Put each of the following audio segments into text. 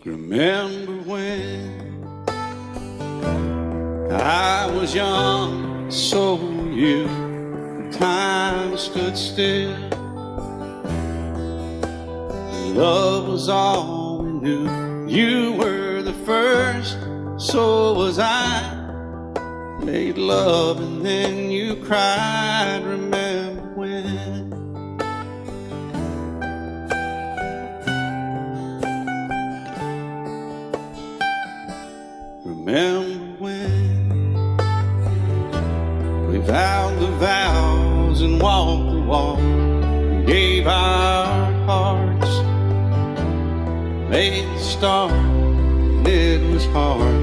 Remember when I was young, so were you. Time stood still. Love was all we knew. You were the first, so was I. Made love and then you cried. Remember when? Remember when we vowed the vows and walked the walk, and gave our hearts, made the start, and it was hard.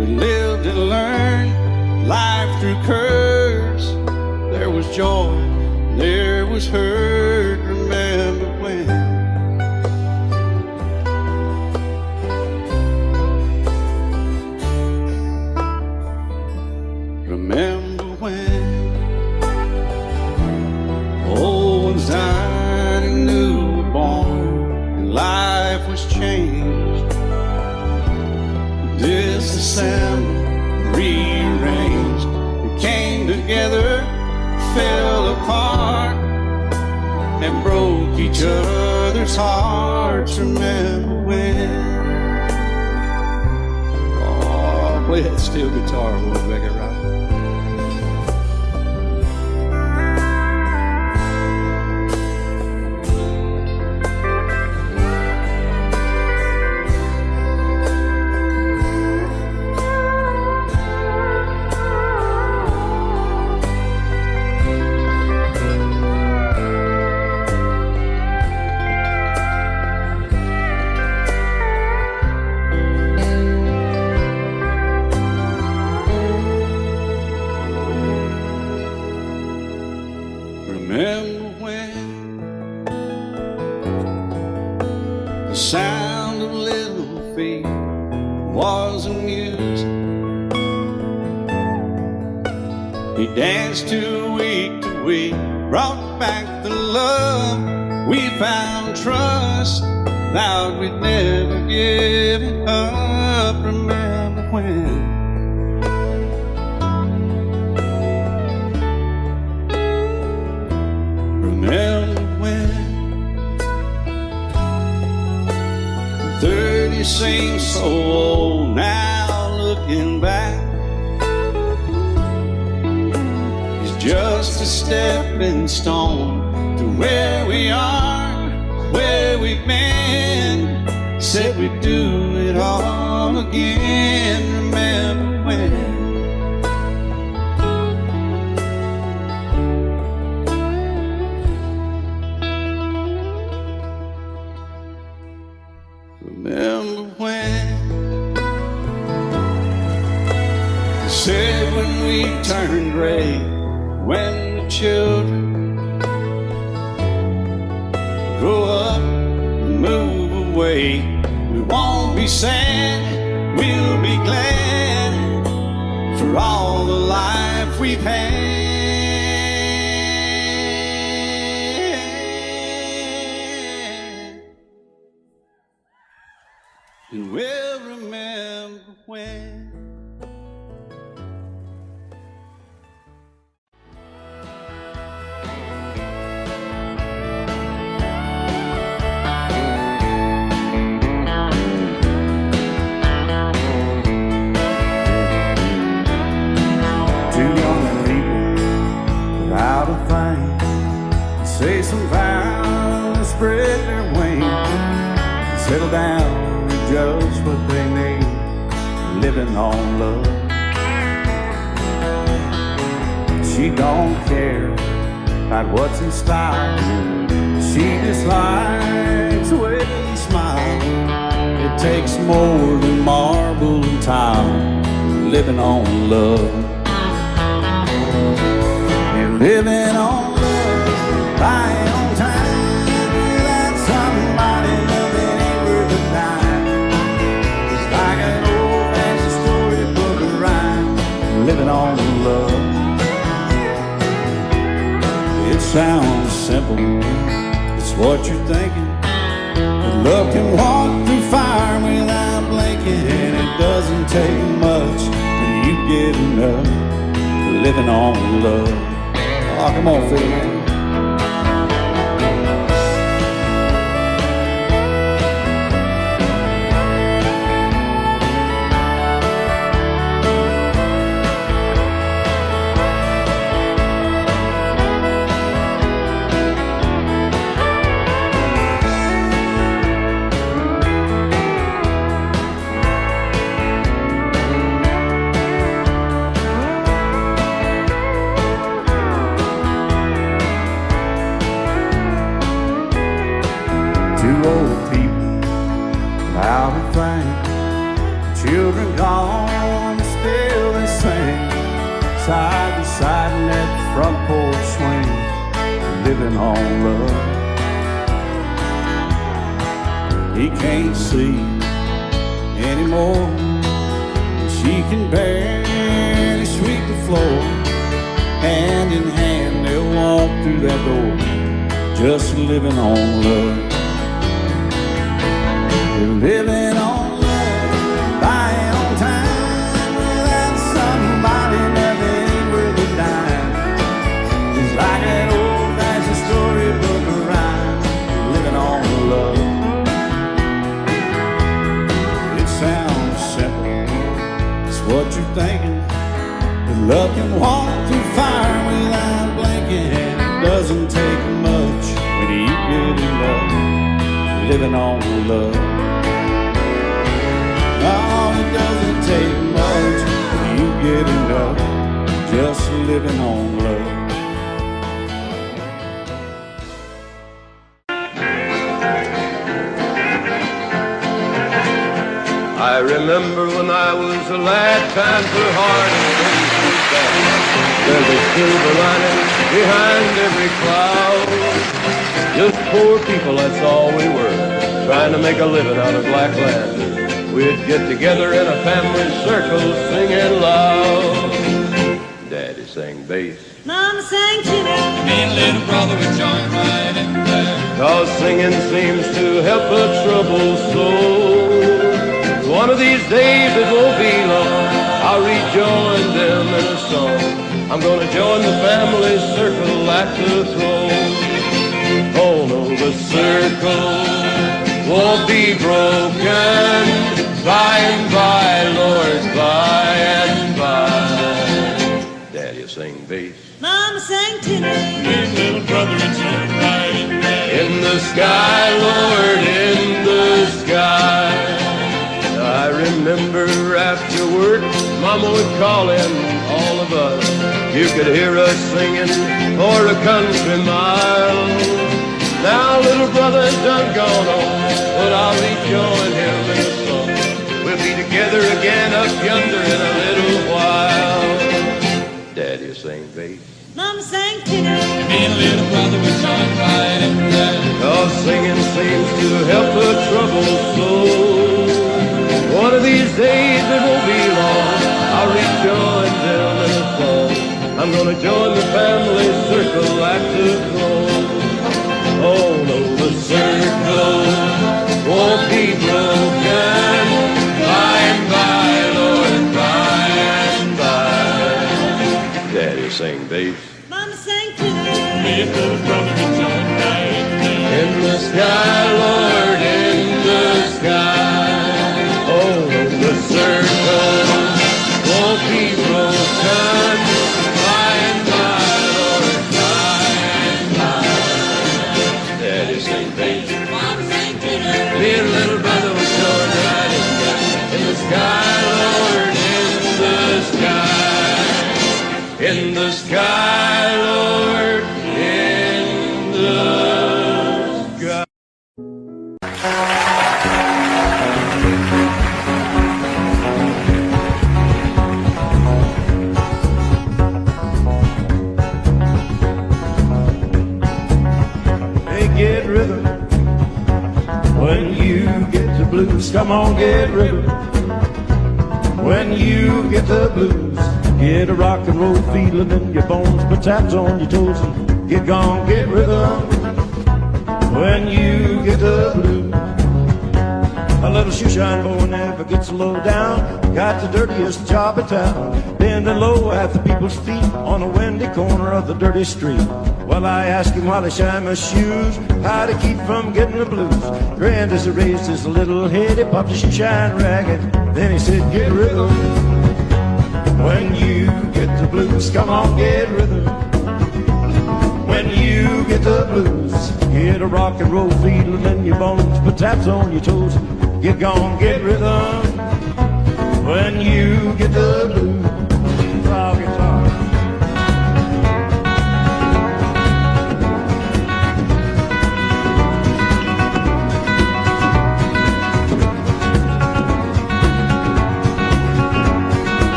We lived and learned life through curves. There was joy, there was hurt. Remember when? Remember when old ones died and new were born, and life was changed, disassembled, rearranged. We came together, fell apart, and broke each other's hearts. Remember when? Oh, play that steel guitar, we'll make it right. Remember when the sound of little feet was amused? He danced to week, brought back the love. We found trust, vowed we'd never give it up. Remember when? Remember when 30 seems so old now, looking back. It's just a stepping stone to where we are, where we've been. Said we'd do it all again. Remember when? Remember when they said when we turned gray, when the children grow up and move away, we won't be sad, we'll be glad for all the life we've had. And we'll remember when. Two young people without a thing, say some vows, spread their wings, settle down, just what they need, living on love. She don't care about what's in style, she just likes the way you smile. It takes more than marble and tile, living on love. And living on love, buying on time, without somebody loving ain't worth a dime. Like an old-fashioned storybook of rhyme, living on love. It sounds simple, it's what you're thinking, but Love can walk through fire without blinking, and it doesn't take much when you get enough living on love. Oh, come on, Phil, man. Two old people out of fame, children gone, still they sing, side by side in that front porch swing, living on love. He can't see anymore, she can barely sweep the floor. Hand in hand they'll walk through that door, just living on love. Living on love, buying on time. Without somebody, nothing worth a dime. It's like that old-fashioned storybook rhyme. Living on love. It sounds simple, it's what you're thinking. But love can walk through fire without blinking, and it doesn't take much when you get enough living on love. Oh, it doesn't take much when you get enough just living on love. I remember when I was a lad, times were hard and things were bad. There's a silver lining behind every cloud. Just poor people, that's all we were, trying to make a living out of black land. We'd get together in a family circle, singing loud. Daddy sang bass, Mama sang tenor, Me and little brother would join right in there. 'cause singing seems to help a troubled soul. One of these days, it won't be long, I'll rejoin them in a song. I'm gonna join the family circle at the throne. Oh no, the circle won't be broken. By and by, Lord, by and by. Daddy sing bass. Mama sang tenor, Me and little brother would join right in there. In the sky, Lord, in the sky. I remember after work, Mama would call in all of us. You could hear us singing for a country mile. Now little brother's done gone on, but I'll rejoin him in the song. We'll be together again up yonder in a little while. Daddy sang bass. Mama sang tenor, Me and little brother would join right in there. 'Cause singing seems to help a troubled soul. One of these days, it won't be long, I'll rejoin them in a song. I'm gonna join the family circle at the throne. Oh no, the circle won't be broken. By and by, Lord, by and by. Daddy sang bass. Mama sang tenor, Me and little brother would join right in there. In the sky, Lord, in the sky. Oh, the circle won't be broken. By and by, Lord, by and by. Daddy sing bass. Mama sang tenor, Me and little brother was going right in there. In the sky, Lord, in the sky. In the sky, Lord, in the sky. Hey, get rhythm when you get the blues. Come on, get rhythm when you get the blues. Get a rock and roll feeling in your bones, put taps on your toes and get gone, get rhythm when you get the blues. A little shoeshine boy never gets low down. Got the dirtiest job in town, bending low at the people's feet on a windy corner of the dirty street. Well, I asked him while he shined my shoes how to keep from getting the blues. Grinned as he raised his little head, he popped his shoeshine rag, and then he said, "Get rhythm. When you get the blues, come on, get rhythm. When you get the blues, get a rock and roll feeling in your bones, put taps on your toes, get gone, get rhythm. When you get the blues." Oh, guitar.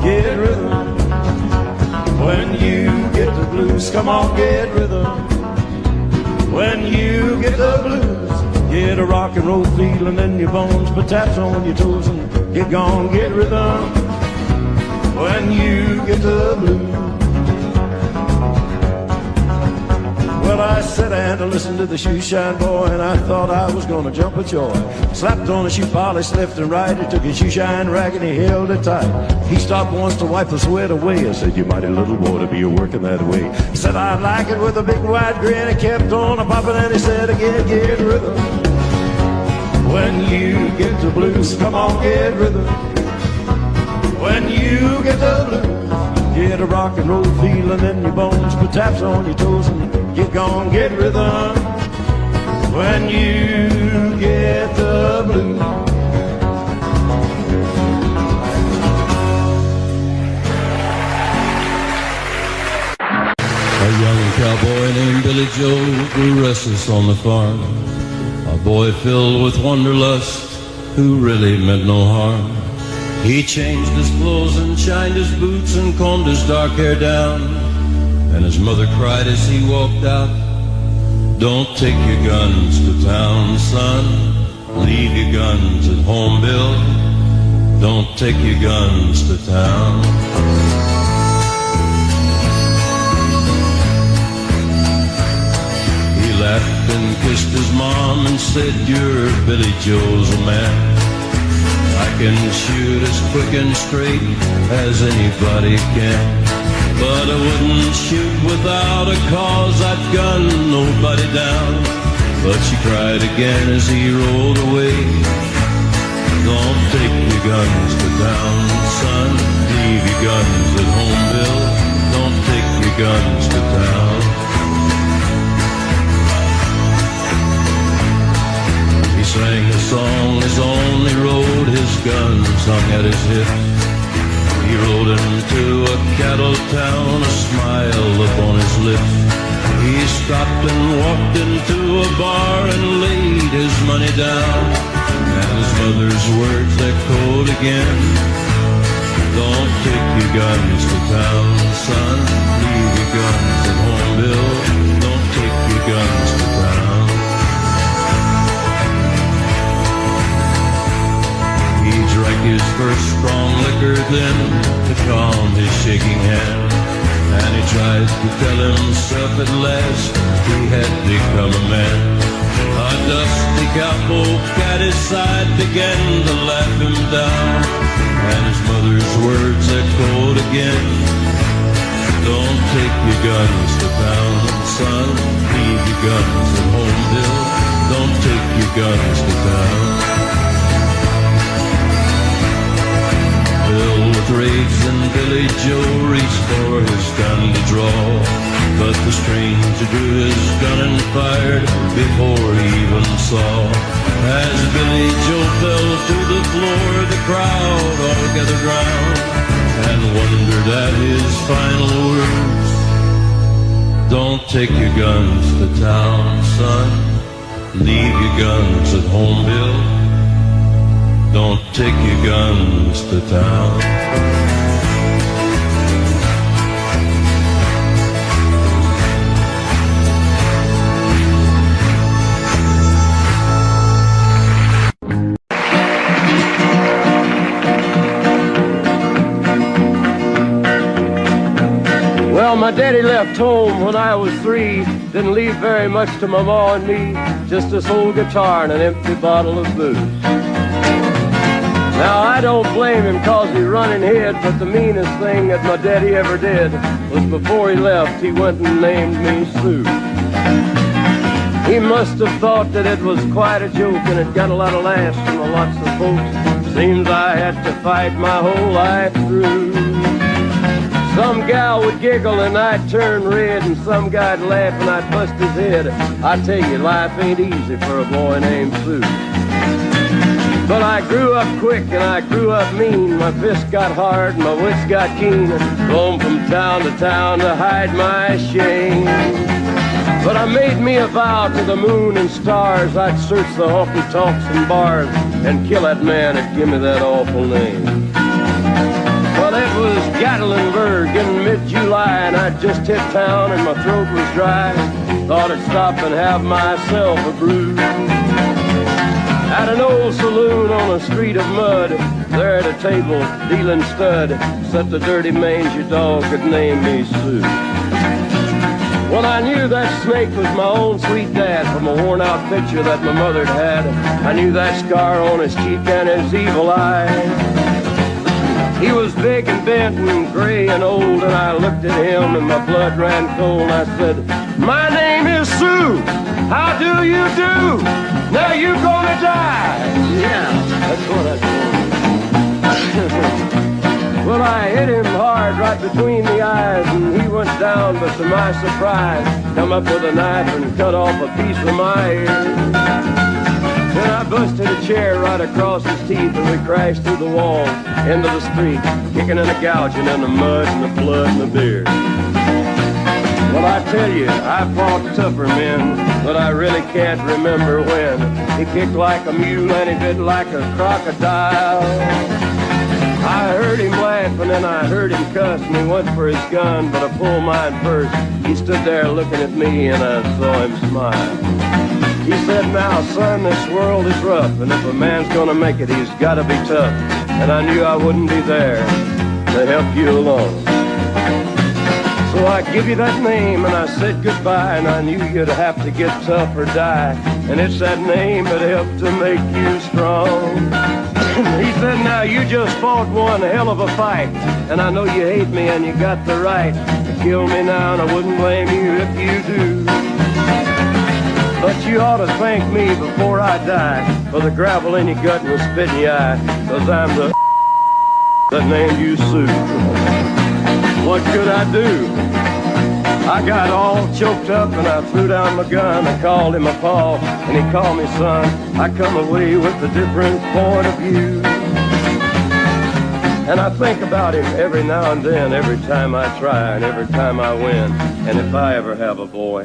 Get rhythm. When you get the blues, come on, get rhythm. When you get the blues, get a rock and roll feeling in your bones, put taps on your toes and get gone, get rhythm. When you get the blues. Well, I sat and listened to the shoeshine boy, and I thought I was gonna jump with joy. Slapped on a shoe polish left and right. He took his shoeshine rag and he held it tight. He stopped once to wipe the sweat away. I said, "You mighty little boy to be working that way." He said, "I like it," with a big wide grin. He kept on a popping and he said again, "Get rhythm. When you get the blues, come on, get rhythm. When you get the blues, get a rock and roll feeling in your bones, put taps on your toes and get gone, get rhythm. When you get the blues." A young cowboy named Billy Joe grew restless on the farm. A boy filled with wanderlust who really meant no harm. He changed his clothes and shined his boots and combed his dark hair down. And his mother cried as he walked out, "Don't take your guns to town, son. Leave your guns at home, Bill. Don't take your guns to town." He laughed and kissed his mom and said, "You're Billy Joe's a man. I can shoot as quick and straight as anybody can. But I wouldn't shoot without a cause, I'd gun nobody down." But she cried again as he rolled away, "Don't take your guns to town, son. Leave your guns at home, Bill. Don't take your guns to town." He sang a song as on he rode, his guns hung at his hips. He rode into a cattle town, a smile upon his lips. He stopped and walked into a bar and laid his money down. And his mother's words echoed again, "Don't take your guns to town, son. Leave your guns at home, Bill. Don't take your guns to town." He drank his first strong liquor then to calm his shaking hand. And he tried to tell himself at last he had become a man. A dusty cowpoke at his side began to laugh him down. And his mother's words echoed again, "Don't take your guns to town, son. Leave your guns at home, Bill. Don't take your guns to town." Filled with rage, and Billy Joe reached for his gun to draw. But the stranger drew his gun and fired before he even saw. As Billy Joe fell to the floor, the crowd all gathered round and wondered at his final words, "Don't take your guns to town, son. Leave your guns at home, Bill. Don't take your guns to town." Well, My daddy left home when I was 3, didn't leave very much to my ma and me, just this old guitar and an empty bottle of booze. Now I don't blame him 'cause he running hid, but the meanest thing that my daddy ever did was before he left, he went and named me Sue. He must have thought that it was quite a joke and it got a lot of laughs from lots of folks. Seems I had to fight my whole life through. Some gal would giggle and I'd turn red, and some guy'd laugh and I'd bust his head. I tell you, life ain't easy for a boy named Sue. But I grew up quick and I grew up mean. My fists got hard and my wits got keen. Roamed from town to town to hide my shame. But I made me a vow to the moon and stars, I'd search the honky-tonks and bars and kill that man that give me that awful name. Well, it was Gatlinburg in mid-July, and I'd just hit town and my throat was dry. Thought I'd stop and have myself a brew. At an old saloon on a street of mud, there at a table, dealing stud, sat the dirty mangy dog that named me Sue. Well, I knew that snake was my own sweet dad from a worn-out picture that my mother'd had. I knew that scar on his cheek and his evil eye. He was big and bent and gray and old, and I looked at him and my blood ran cold. And I said, "My name is Sue. How do you do? Now you gonna die." Yeah, that's what I told him. Well, I hit him hard right between the eyes, and he went down, but to my surprise, come up with a knife and cut off a piece of my ear. Then I busted a chair right across his teeth, and we crashed through the wall into the street, kicking and a gouging in the mud and the blood and the beer. Well, I tell you, I fought tougher men, but I really can't remember when. He kicked like a mule and he bit like a crocodile. I heard him laugh and then I heard him cuss, and he went for his gun, but I pulled mine first. He stood there looking at me and I saw him smile. He said, "Now, son, this world is rough, and if a man's gonna make it, he's gotta be tough." And I knew I wouldn't be there to help you along. So I give you that name and I said goodbye, and I knew you'd have to get tough or die. And it's that name that helped to make you strong. He said, "Now you just fought one hell of a fight, and I know you hate me and you got the right to kill me now, and I wouldn't blame you if you do. But you ought to thank me before I die for the gravel in your gut and the spit in your eye, 'cause I'm the that named you Sue." What could I do? I got all choked up and I threw down my gun. I called him a pa and he called me son. I come away with a different point of view. And I think about him every now and then, every time I try and every time I win. And if I ever have a boy,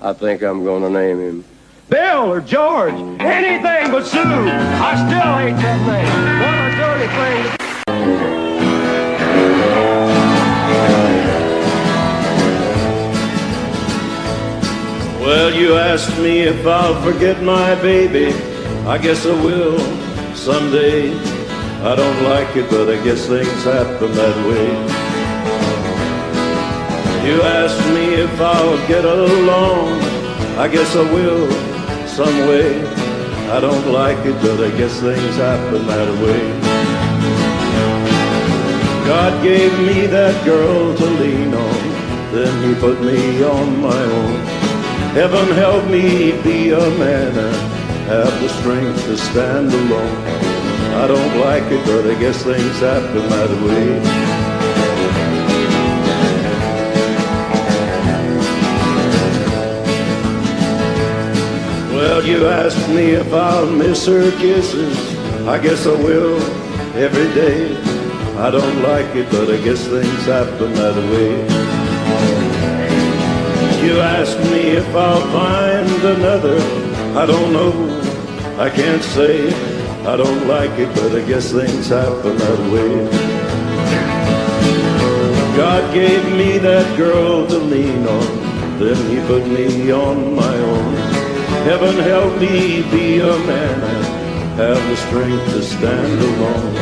I think I'm gonna name him Bill or George, anything but Sue. I still hate that name. What a dirty thing to... Well, you asked me if I'll forget my baby. I guess I will someday. I don't like it, but I guess things happen that way. You asked me if I'll get along. I guess I will some way. I don't like it, but I guess things happen that way. God gave me that girl to lean on, then he put me on my own. Heaven help me be a man and have the strength to stand alone. I don't like it, but I guess things happen that way. Well, you asked me if I'll miss her kisses. I guess I will every day. I don't like it, but I guess things happen that way. You asked me if I'll find another. I don't know, I can't say. I don't like it, but I guess things happen that way. God gave me that girl to lean on, then he put me on my own. Heaven help me be a man and have the strength to stand alone.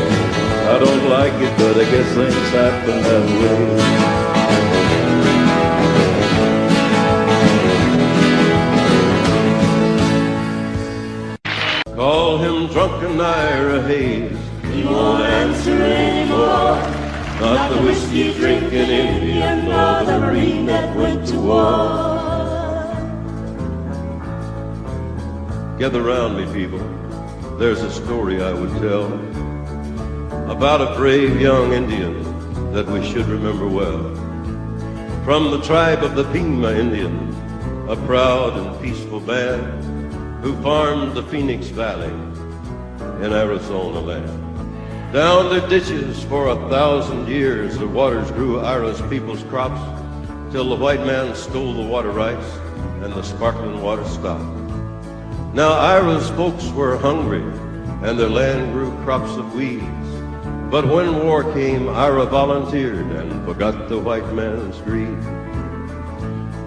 I don't like it, but I guess things happen that way. Call him drunken Ira Hayes. He won't answer anymore. Not the whiskey drinking Indian, nor the Marine that went to war. Gather round me, people. There's a story I would tell about a brave young Indian that we should remember well. From the tribe of the Pima Indian, a proud and peaceful band who farmed the Phoenix Valley in Arizona land. Down their ditches for 1,000 years, the waters grew Ira's people's crops till the white man stole the water rights and the sparkling water stopped. Now Ira's folks were hungry and their land grew crops of weeds. But when war came, Ira volunteered and forgot the white man's greed.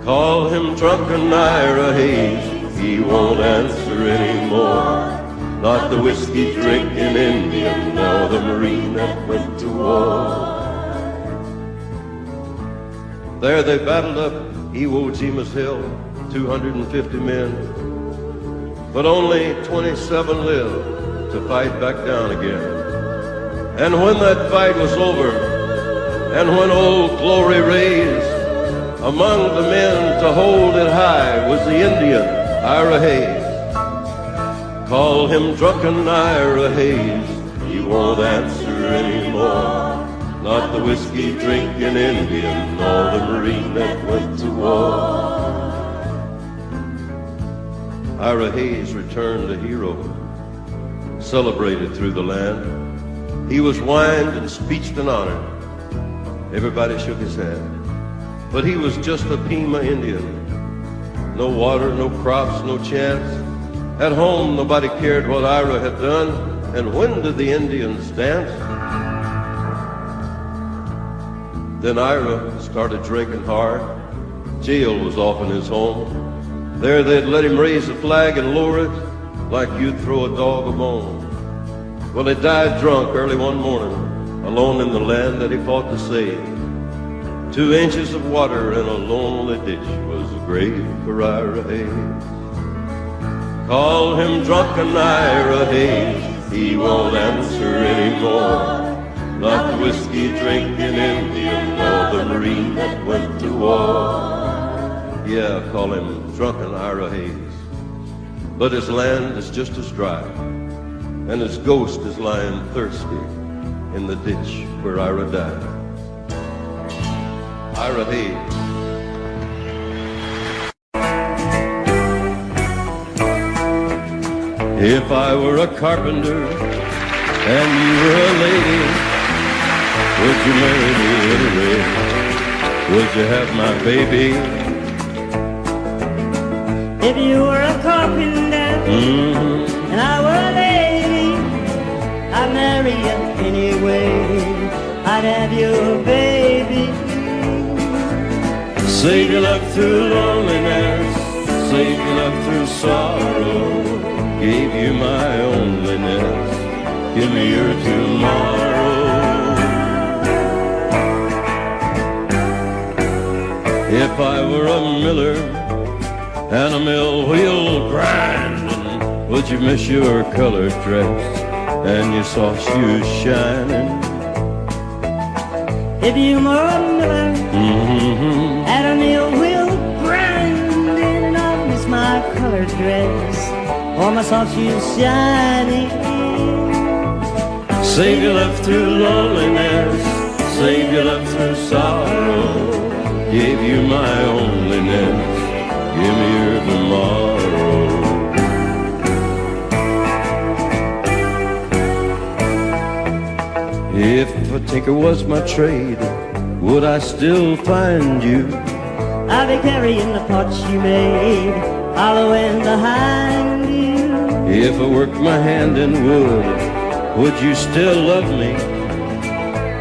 Call him drunken Ira Hayes, he won't answer anymore. Not the whiskey drinking Indian, nor the Marine that went to war. There they battled up Iwo Jima's hill, 250 men. But only 27 lived to fight back down again. And when that fight was over, and when Old Glory raised, among the men to hold it high was the Indian, Ira Hayes. Call him drunken Ira Hayes, he won't answer anymore. Not the whiskey drinking Indian, nor the Marine that went to war. Ira Hayes returned a hero, celebrated through the land. He was wined and speeched and honored. Everybody shook his hand. But he was just a Pima Indian. No water, no crops, no chance. At home, nobody cared what Ira had done. And when did the Indians dance? Then Ira started drinking hard. Jail was often his home. There they'd let him raise a flag and lower it like you'd throw a dog a bone. Well, he died drunk early one morning, alone in the land that he fought to save. 2 inches of water in a lonely ditch was a grave for Ira Hayes. Call him drunken Ira Hayes, he won't answer anymore. Not the whiskey drinking Indian, nor the Marine that went to war. Yeah, call him drunken Ira Hayes. But his land is just as dry, and his ghost is lying thirsty in the ditch where Ira died. Ira Hayes. If I were a carpenter and you were a lady, would you marry me anyway? Would you have my baby? If you were a carpenter and I were a lady, I'd marry you anyway. I'd have your baby. Save your love through loneliness, save your love through sorrow. Gave you my onlyness, give me your tomorrow. If I were a miller and a mill wheel grinding, would you miss your colored dress and your soft shoes shining? If you were a miller and a mill wheel grinding, and I'd miss my colored dress or my soft shoes shining. Save your love through loneliness, save your love through sorrow. Gave you my onlyness, give me your tomorrow. If a tinker was my trade, would I still find you? I'll be carrying the pots you made, following behind you. If I worked my hand in wood, would you still love me?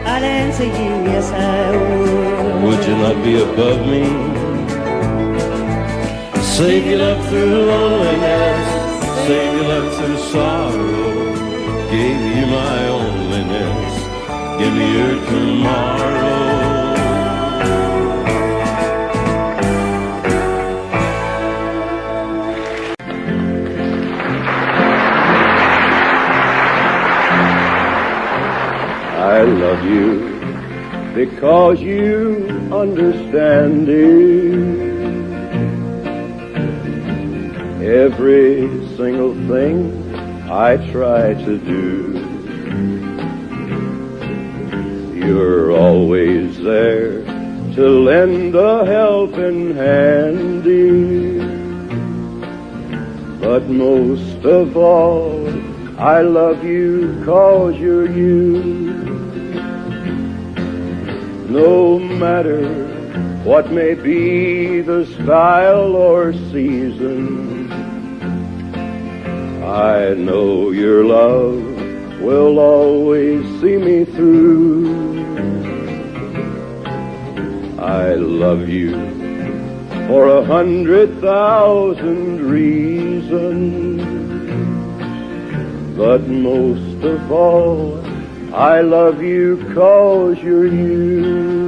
I'd answer you, yes I would. Would you not be above me? Save your love through loneliness, save your love through sorrow. Gave you my onlyness, give me your tomorrow. love you because you understand it. Every single thing I try to do, you're always there to lend a helping hand, dear. But most of all, I love you 'cause you're you. No matter what may be the style or season, I know your love will always see me through. I love you for 100,000 reasons, but most of all, I love you 'cause you're you.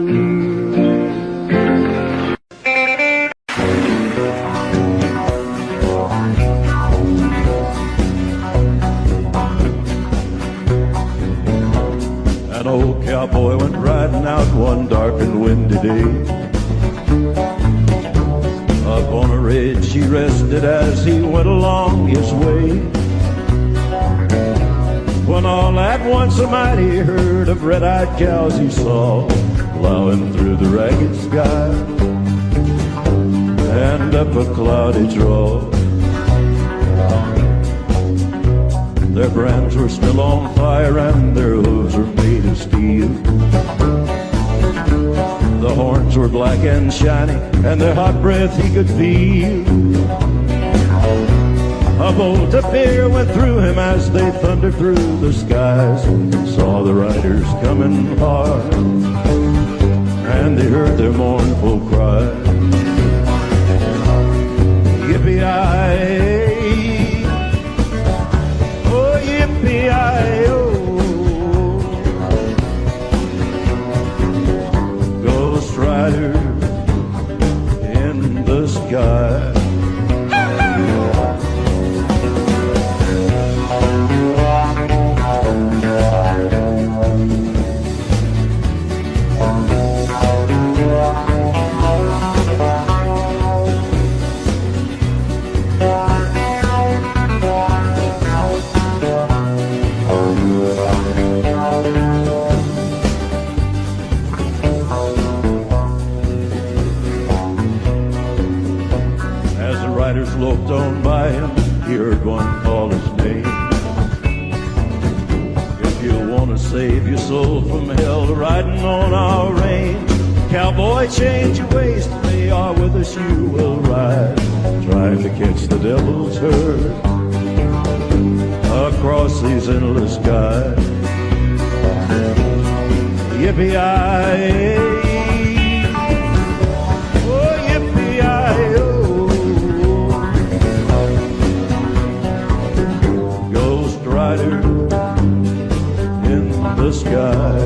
An old cowboy went riding out one dark and windy day. Up on a ridge he rested as he went along his way, when all at once a mighty herd of red-eyed cows he saw plowing through the ragged sky and up a cloudy draw. Their brands were still on fire and their hooves were made of steel. The horns were black and shiny and their hot breath he could feel. A bolt of fear went through him as they thundered through the skies. Saw the riders coming hard and they heard their mournful cry. Yippee-yi-yi, oh yippee-yi-yo, Ghost Rider in the sky. Loped on by him, he heard one call his name. If you want to save your soul from hell, riding on our range, cowboy, change your ways today, or with us you will ride, trying to catch the devil's herd across these endless skies. Yippee-yi-yi, oh yippee-yi-yo, Rider in the sky.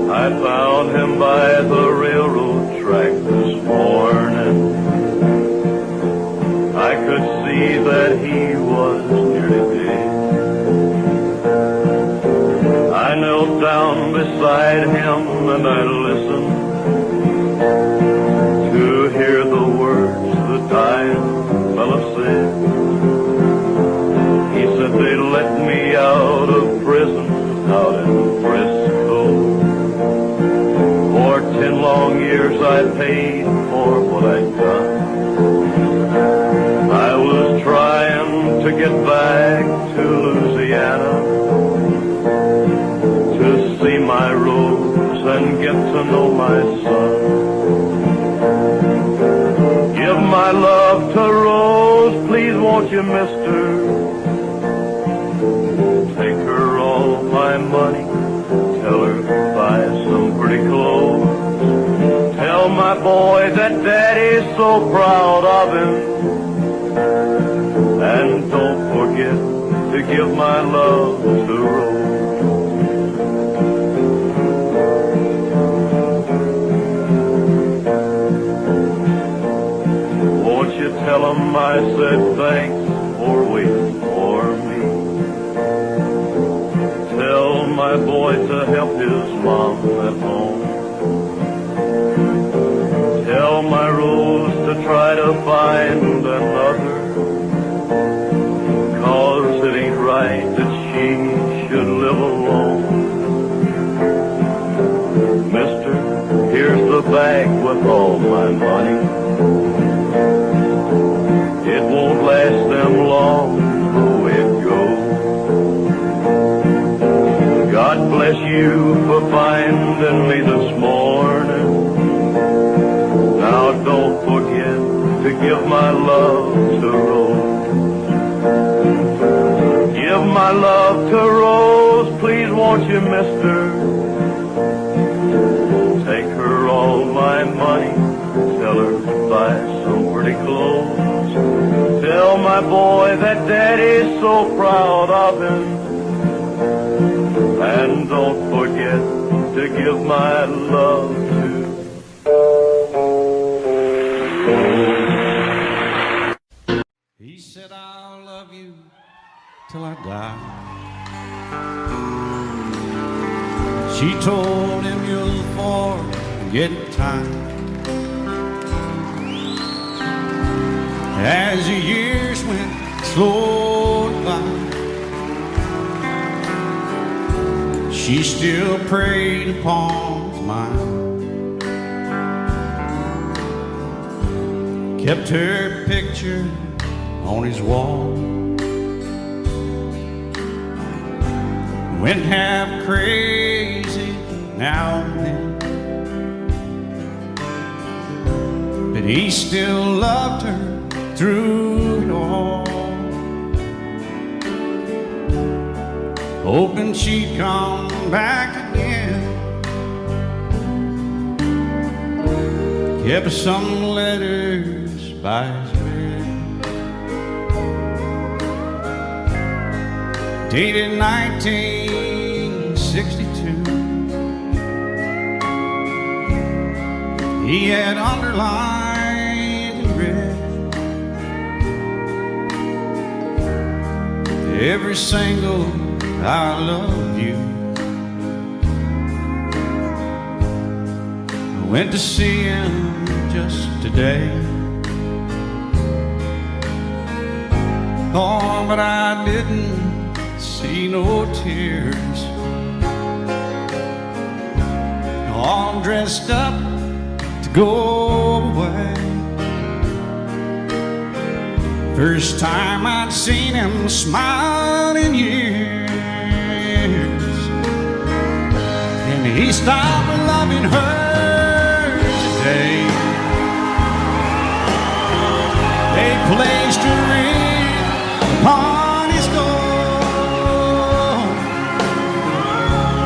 I found him by the railroad track this morning. I could see that he was nearly dead. I knelt down beside him and I listened to hear the words the dying fellow said. He said they let me out of prison out in Frisco. For 10 long years I paid for what I'd done. I was trying to get back to Louisiana to see my Rose and get to know my son. Give my love to Rose, please won't you, mister? Take her all my money, tell her buy some pretty clothes. Tell my my boy that Daddy's so proud of him. And don't forget to give my love to Rose. Won't you tell him I said thanks for waiting for me? Tell my boy to help his mom at home. Tell my Rose to try to find another, 'cause it ain't right that she should live alone. Mister, here's the bag with all my money. It won't last them long, the way it goes. God bless you for finding me this morning. Now don't forget to give my love to Rose. Give my love to Rose, please won't you, mister? Take her all my money, tell her to buy some pretty clothes. Tell my boy that Daddy's so proud of him. And don't forget to give my love to He said, I'll love you till I die. She told him, you'll forget time. As the years went slowly by, she still preyed upon his mind. Kept her picture on his wall. Went half crazy now and then, but he still loved her through it all, hoping she'd come back again. Kept some letters by his bed, dated 1962. He had underlined in red every single I love you. I went to see him just today. Oh, but I didn't see no tears. All dressed up to go away. First time I'd seen him smile in years. And he stopped loving her today. They placed a ring upon his door,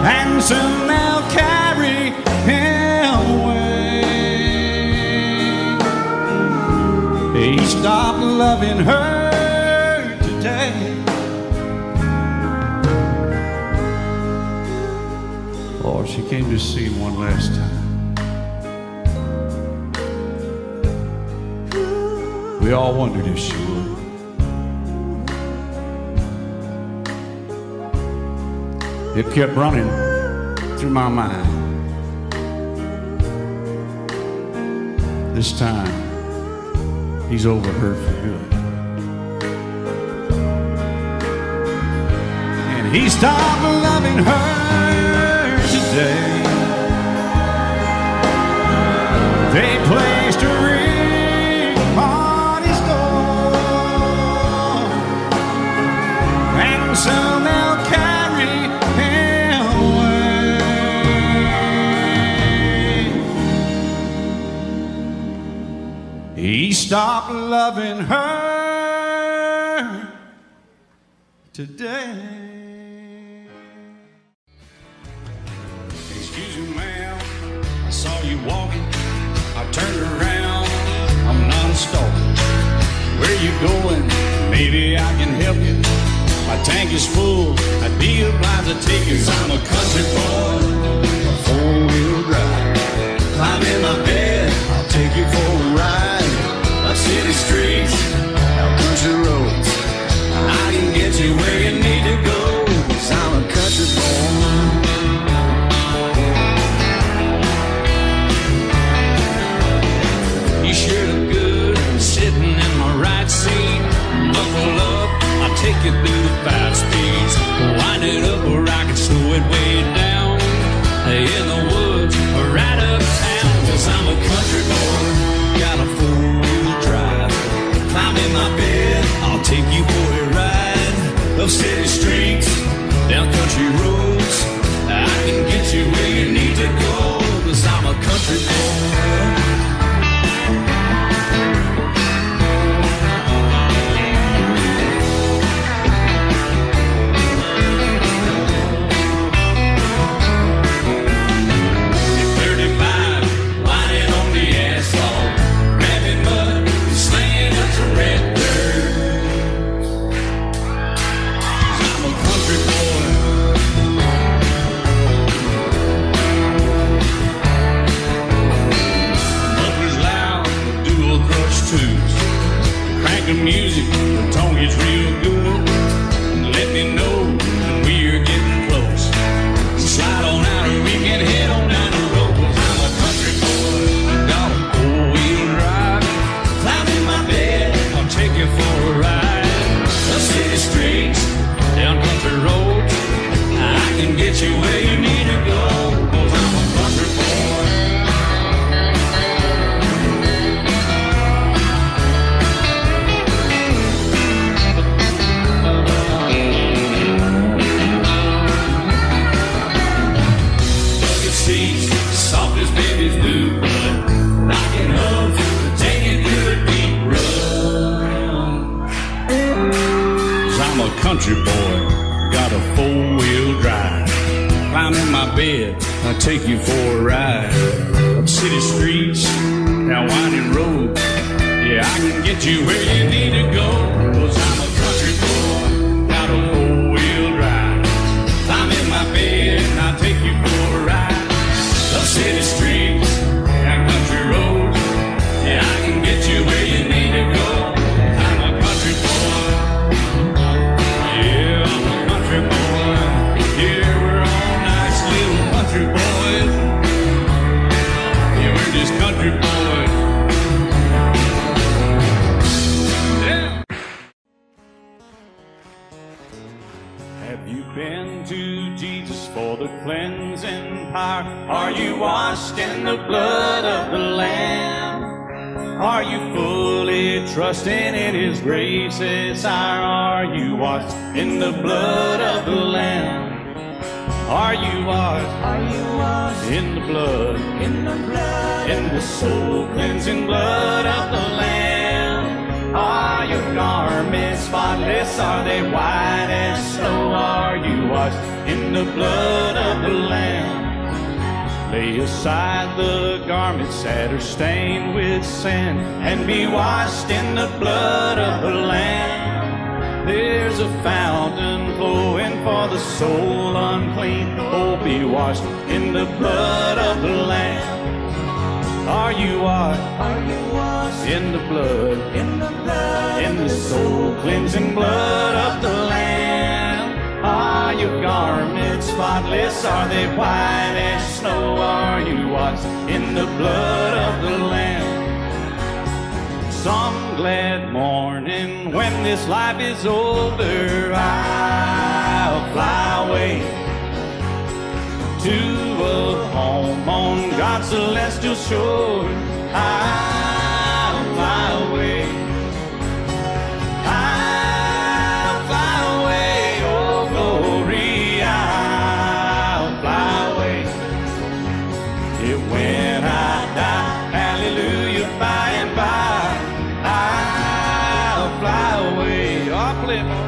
and soon they'll carry him away. He stopped loving her today. Oh, she came to see him one last time. We all wondered if she would. It kept running through my mind. This time, he's over her for good. And he stopped loving her today. They placed a ring on his door, and soon they'll carry him away. He stopped loving her today. Excuse me, ma'am, I saw you walking I turned around, I'm not a stalker. Where you going? Maybe I can help you. My tank is full, I'd be obliged to take you. 'Cause I'm a country boy, a four-wheel drive. Climb in my bed, I'll take you for a ride. Up city streets, out country roads. I can get you where you need to go. 'Cause I'm a country boy. You sure look good sitting in my right seat. Buckle up, I'll take you through the 5 speeds. Wind it up or I can slow it way down. In the woods or right uptown. 'Cause I'm a country boy, got a 4-wheel drive. Climb in my bed, I'll take you for a ride. Up city streets, down country roads. I can get you where you need to go. 'Cause I'm a country boy. The music, the tone gets real good. Let me know when we're getting close. Slide on out and we can head on down the road. 'Cause I'm a country boy, got a 4-wheel drive. Climb in my bed, I'll take you for a ride. Up city streets, down country roads. I can get you where you need to go. 'Cause I'm a country boy. Soft as babies do, but rocking up to take it through a deep run. 'Cause I'm a country boy, got a 4-wheel drive. Climb in my bed, I'll take you for a ride. Up city streets, down winding roads. Yeah, I can get you where you need to go. 'Cause I'm a country boy, got a 4-wheel drive. Climb in my bed, and I'll take you for a ride. Up city streets and country roads. Yeah, I can get you where you need to go. I'm a country boy. Yeah, I'm a country boy. Yeah, we're all nice little country boys. Yeah, we're just country boys. Yeah. Have you been to Jesus for the cleansing power? Are you washed in the blood of the Lamb? Are you fully trusting in His grace as our? Are you washed in the blood of the Lamb? Are you washed? Are you washed in the blood? In the blood, in the soul cleansing blood of the Lamb? Are your garments spotless? Are they white as snow? Are you washed in the blood of the Lamb? Lay aside the garments that are stained with sin and be washed in the blood of the Lamb. There's a fountain flowing for the soul unclean. Oh, be washed in the blood of the Lamb. Are you washed? Are you washed in the blood? In the blood, in the soul cleansing blood of the Lamb. Are your garments spotless? Are they white as snow? Are you washed in the blood of the Lamb? Some glad morning when this life is over, I'll fly away to a home on God's celestial shore. I'll fly away. I'll fly away, oh glory. I'll fly away. Yeah, when I die, hallelujah, by and by, I'll fly away. I'll play more.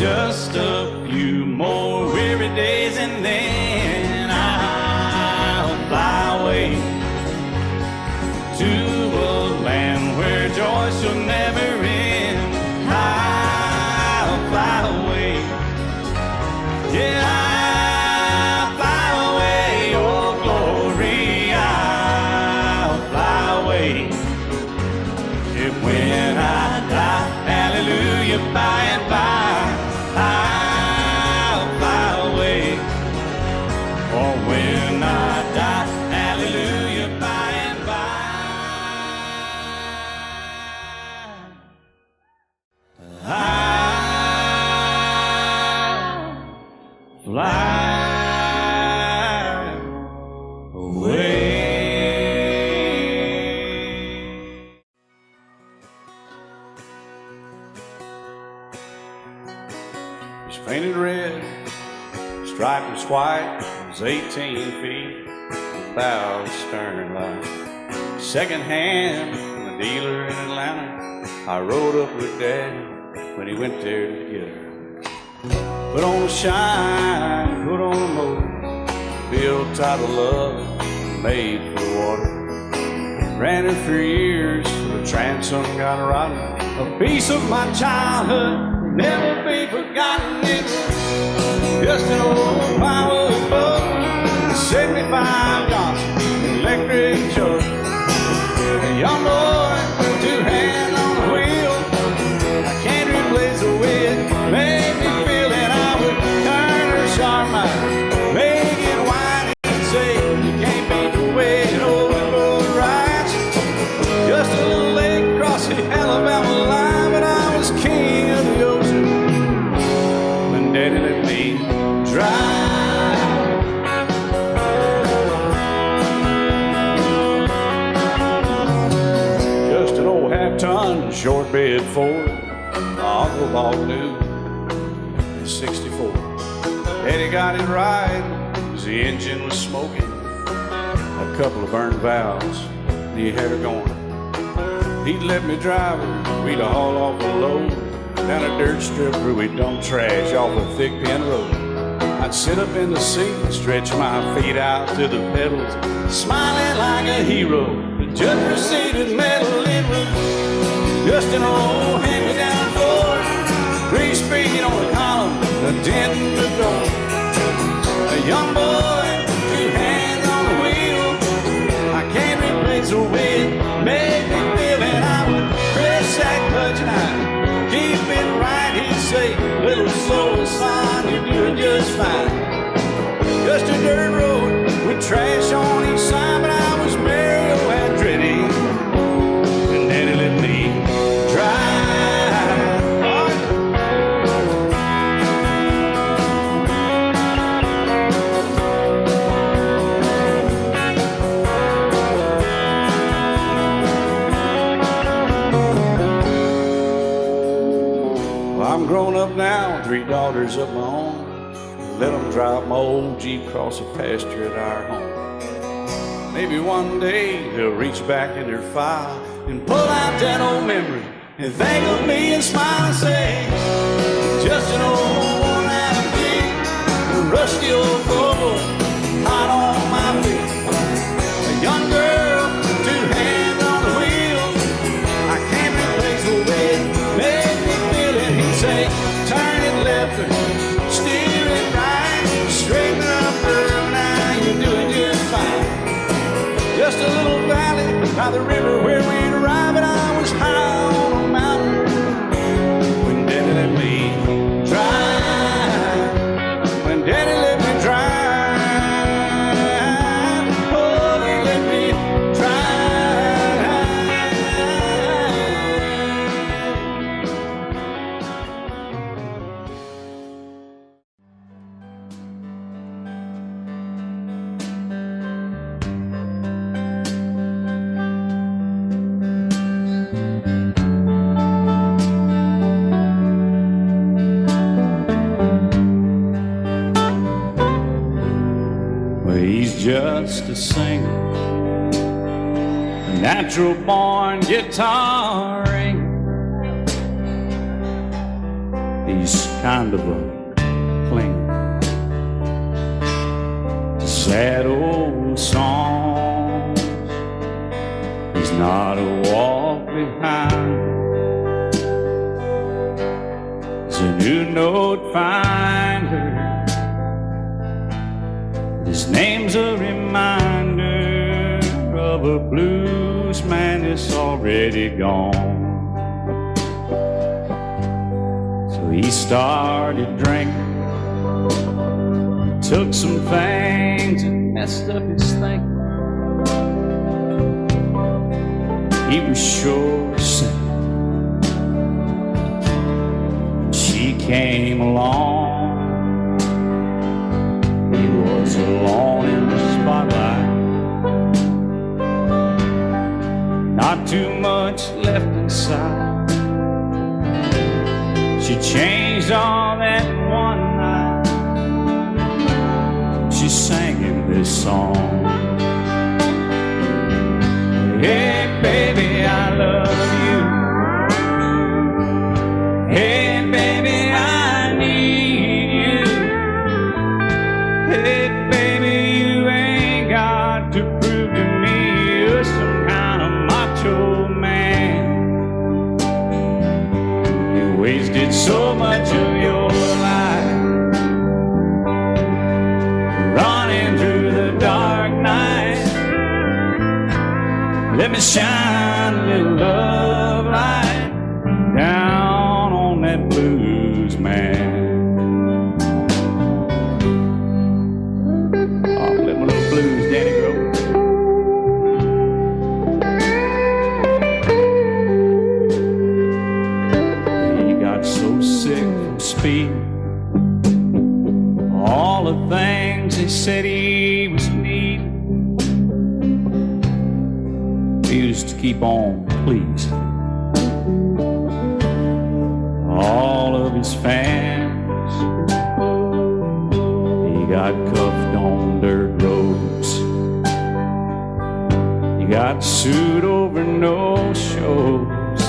just a few more weary days and then I'll fly away to a land where joy shall never end. I'll fly away, yeah, I'll fly away, oh glory, I'll fly away. If when I die, hallelujah, by and by, I'll fly away. Or when I die, hallelujah, by and by, I'll fly away. It's painted red, striped was white, it was 18 feet, without a stern light. Second hand from a dealer in Atlanta, I rode up with Daddy when he went there to get her. Put on a shine, put on a motor, built out of love, made for the water. Ran her for years, the transom got rotten. A piece of my childhood, never be forgotten. It was just an old firewood boat, 75 Johnson electric choke. A young boy, two hands on the wheel. I can't replace the way it made me feel that I would turn her sharp mind, make it whine and say you can't beat the way an old boat rides. Just a little lake across the Alabama line, but I was king of the ocean when Daddy let me drive. Just an old half-ton short bed Ford my uncle bought new in '64. Daddy got it right, 'cause the engine was smoking, a couple of burned valves, and he had her going. He'd let me drive her, we'd haul off a load down a dirt strip where we'd dump trash off a thick pin road. I'd sit up in the seat and stretch my feet out to the pedals, smiling like a hero. The judge proceeded metal, it was just an old hand-me-down Ford, 3-speed on the column, a dent in the door. A young boy, two hands on the wheel. I can't replace the way it made me feel, and I would press that clutch and I'd keep it right. He'd say, little slow, son, you're doing just fine. Just a dirt road with trash on each side, but I was Mario Andretti, and Daddy let me drive. I'm grown up now, 3 daughters of my own. Let them drive my old Jeep across the pasture at our home. Maybe one day they'll reach back in their file and pull out that old memory and think of me and smile and say, just an old worn-out Jeep, a rusty old Ford, hot on my feet. A young girl, 2 hands on the wheel. I can't replace the way it made me feel it. He'd say, turn it left or steer it right, straighten up, girl, now you're doing just fine. Just a little valley by the river where we'd arrive, and I was high on a mountain when Daddy let me drive. When Daddy let me drive, oh, he let me just a singer, a natural born guitar ringer. He's kind of a clinger to sad old songs. He's not a walk behind. He's a new note finder. His name's a reminder of a blues man that's already gone. So he started drinking, took some things and messed up his thinking. He was sure sick. She came along. He was alone in the spotlight. Not too much left inside. She changed all that one night. She sang him this song. Hey baby, I love you. Hey baby, I need you. Hey baby, you ain't got to prove to me you're some kind of macho man. You wasted so much of your life running through the dark night. Let me shine a little love light down on that blues man. I'll play my little blues, Danny Grove. He got so sick from speed. All the things they said he was needing. He used to keep on pleasing all of his fans. He got cuffed on dirt roads. He got sued over no shows.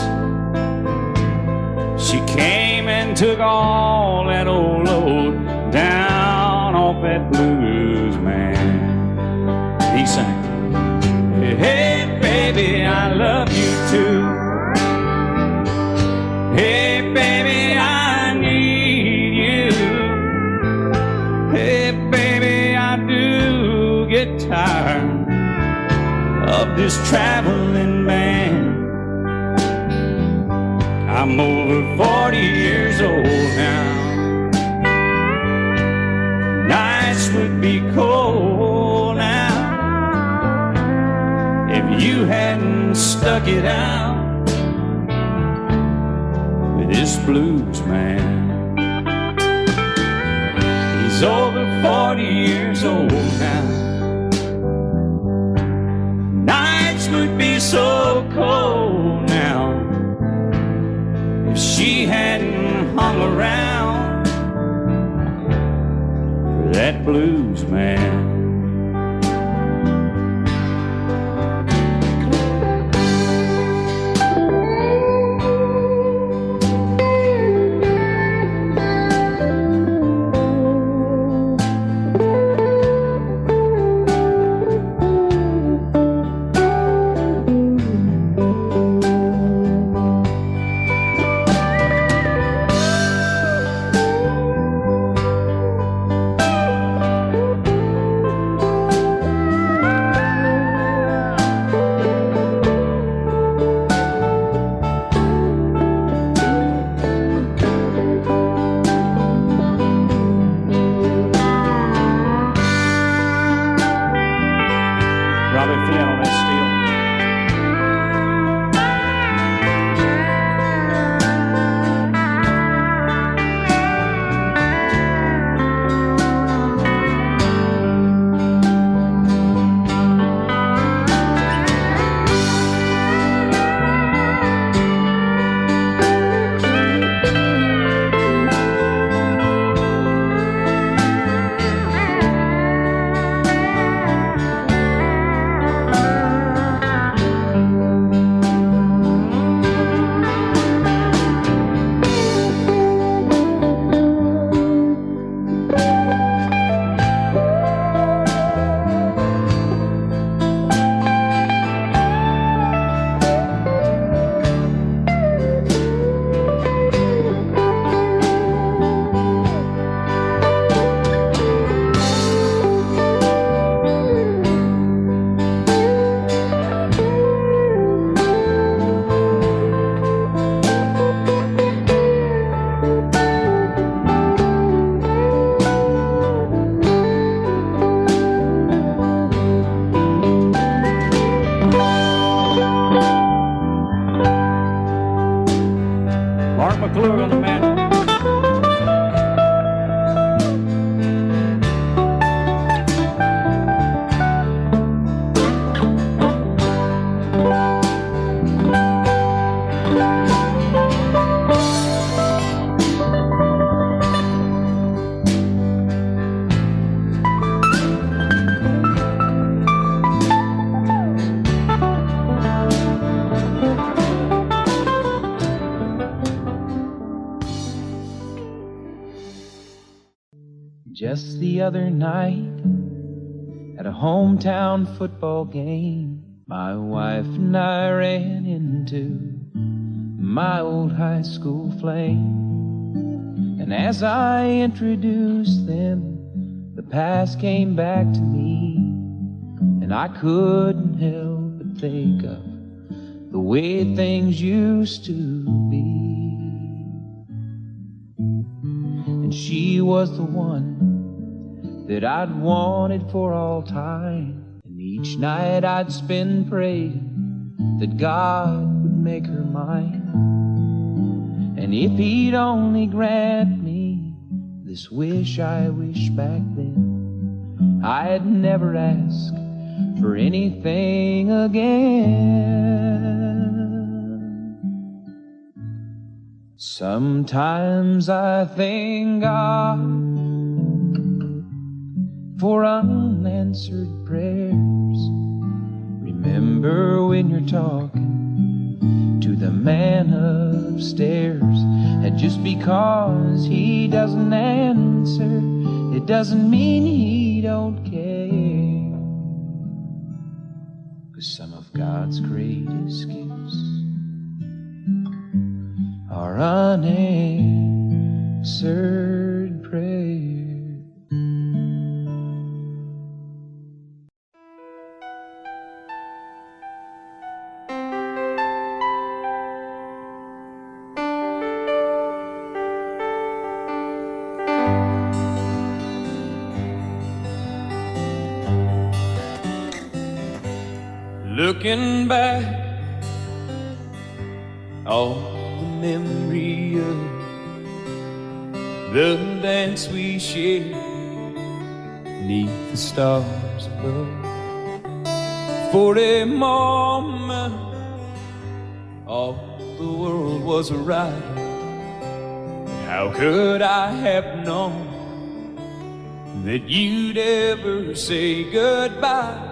She came and took all that old load down off that blues man. He sang, hey baby, I love you too. Hey baby, I need you. Hey baby, I do get tired of this traveling man. I'm over 40 years old now. Nights would be cold now if you hadn't stuck it out with this blues man. He's over 40 years old now. Nights would be so cold now if she hadn't hung around for that blues man. McClure on the mandolin. Just the other night, at a hometown football game, my wife and I ran into my old high school flame. And as I introduced them, the past came back to me, and I couldn't help but think of the way things used to be. And she was the one that I'd wanted for all time. And each night I'd spend praying that God would make her mine. And if he'd only grant me this wish I wish back then, I'd never ask for anything again. Sometimes I thank God for unanswered prayers. Remember when you're talking to the man upstairs, and just because he doesn't answer, it doesn't mean he don't care. 'Cause some of God's greatest gifts are unanswered prayers. Looking back, all the memory of the dance we shared beneath the stars above. For a moment, all the world was right. How could I have known that you'd ever say goodbye?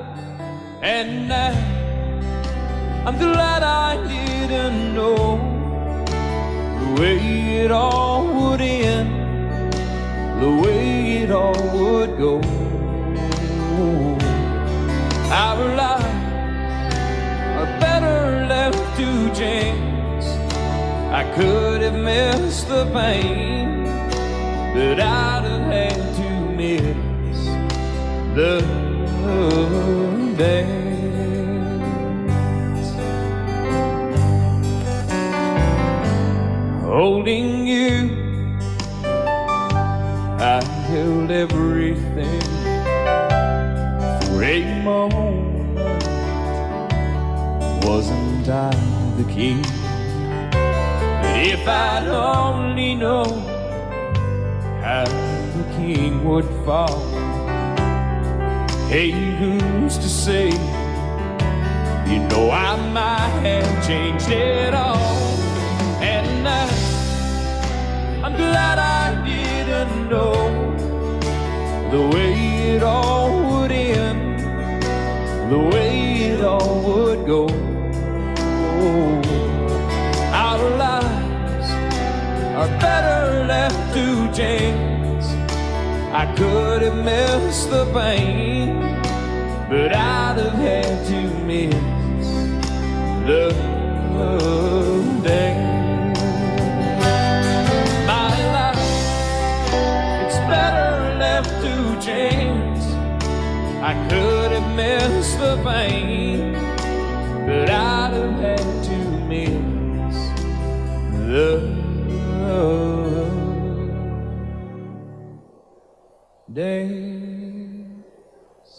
And now I'm glad I didn't know the way it all would end, the way it all would go. Our lives are better left to chance. I could have missed the pain, but I'd have had to miss the dance. Holding you, I held everything. For a moment, wasn't I the king? But if I'd only known how the king would fall, hey, who's to say? You know I might have changed it all. And I'm glad I didn't know the way it all would end, the way it all would go. Our lives are better left to chance. I could have missed the pain, but I'd have had to miss the dance. My life, it's better left to chance. I could have missed the pain, but I'd have had to miss the dance.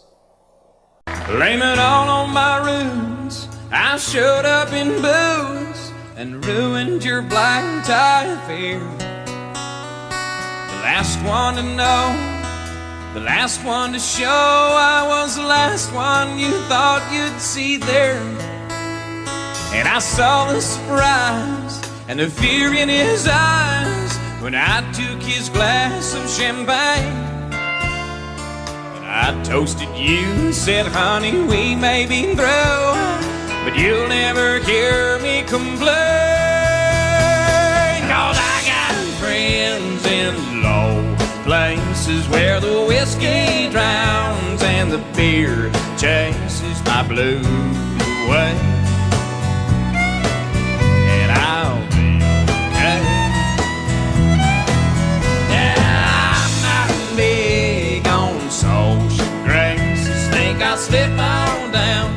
Blame it all on my roots. I showed up in booze and ruined your black tie affair. The last one to know, the last one to show, I was the last one you thought you'd see there. And I saw the surprise and the fear in his eyes when I took his glass of champagne. And I toasted you and said, honey, we may be through, but you'll never hear me complain. 'Cause I got friends in low places where the whiskey drowns and the beer chases my blues away. And I'll be okay. Yeah, I'm not big on social graces. Think I'll slip on down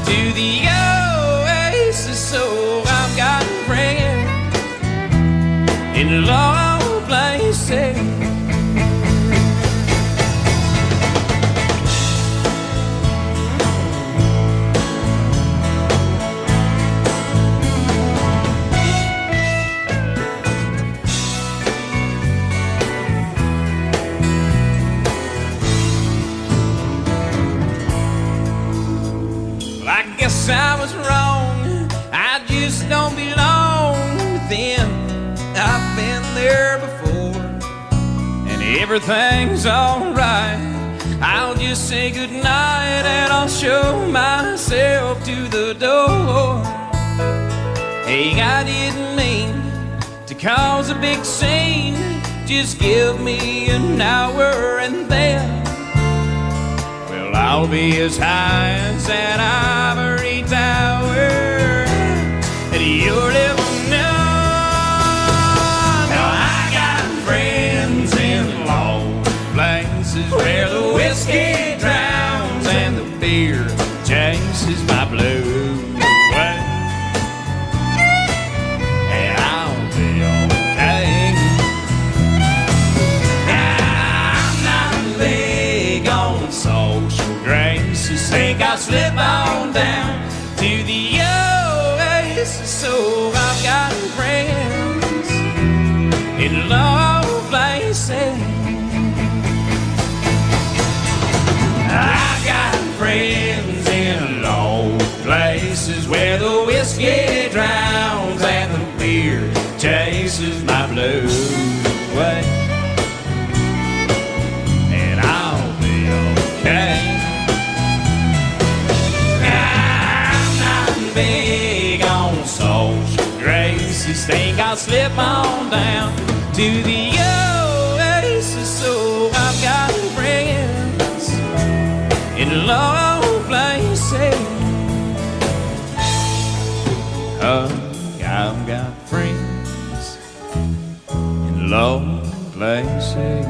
to the oasis. So I've got friends in low places. I was wrong, I just don't belong with them. I've been there before, and everything's alright. I'll just say goodnight and I'll show myself to the door. Hey, I didn't mean to cause a big scene. Just give me an hour and then I'll be as high as that ivory tower that you'll ever know. Now I got friends in low places where the whiskey drowns and the beer chases my blues away. And I'll be okay. I'm not big on social graces. Think I'll slip on down to the oasis. So I've got friends in low places. I've got friends in low places where the whiskey drowns and the beer chases my blues away. And I'll be okay. Big on social graces. Think I'll slip on down to the oasis. So I've got friends in low places. I've got friends in low places.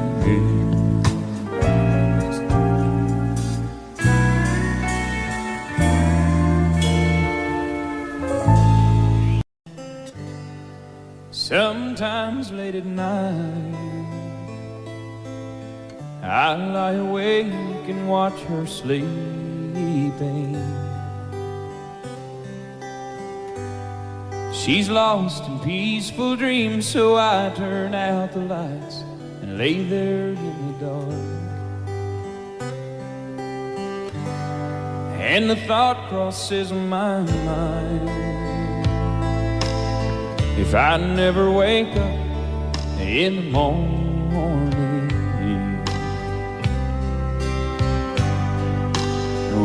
Sometimes late at night I lie awake and watch her sleeping. She's lost in peaceful dreams, so I turn out the lights and lay there in the dark. And the thought crosses my mind, if I never wake up in the morning,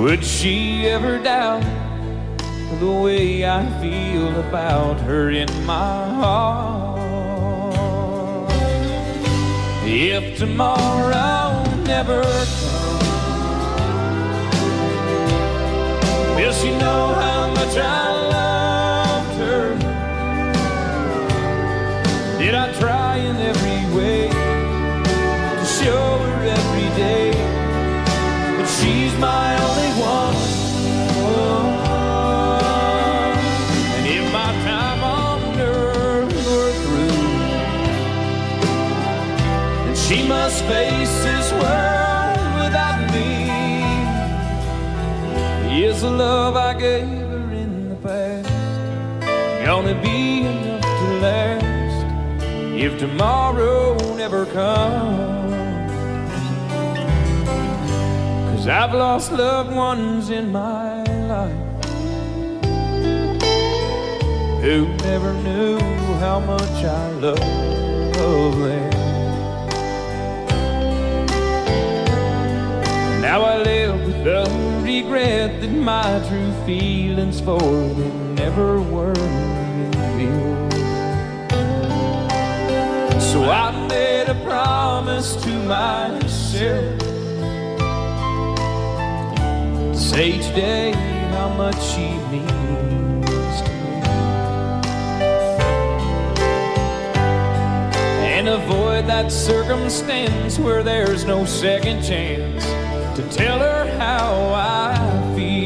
would she ever doubt the way I feel about her in my heart? If tomorrow never comes, will she know how much I loved her? Did I try in every way to show her every day that she's my only one? And if my time on earth were through, then she must face this world without me. Is the love I gave her in the past gonna be enough to last if tomorrow never comes. 'Cause I've lost loved ones in my life who never knew how much I love them. Now I live with the regret that my true feelings for them never were revealed. So I made a promise to myself to say each day how much she means to me, and avoid that circumstance where there's no second chance to tell her how I feel.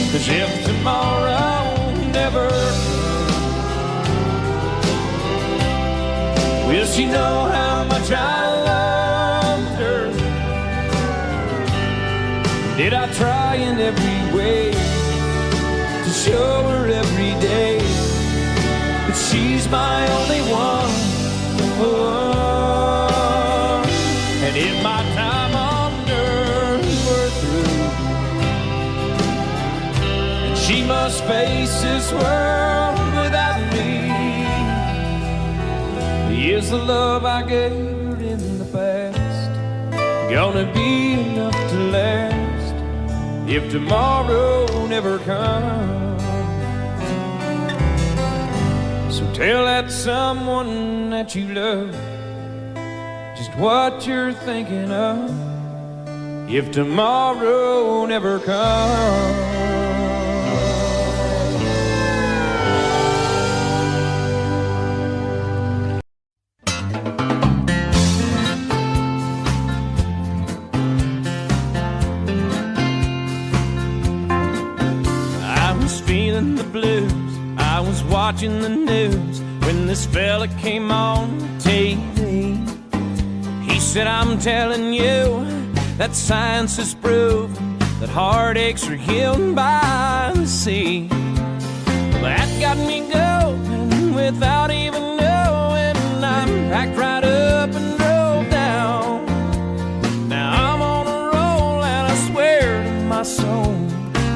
'Cause if tomorrow never, will she know how much I loved her? Did I try in every way to show her every day that she's my only one? Oh, and if my time on earth were through and she must face this world without me, is the love I gave her in the past gonna be enough to last if tomorrow never comes? So tell that someone that you love just what you're thinking of if tomorrow never comes. I was feeling the blues, I was watching the news when this fella came on TV. He said, I'm telling you that science has proven that heartaches are healed by the sea. Well, that got me going without even knowing. I packed right up and drove down. Now I'm on a roll and I swear to my soul,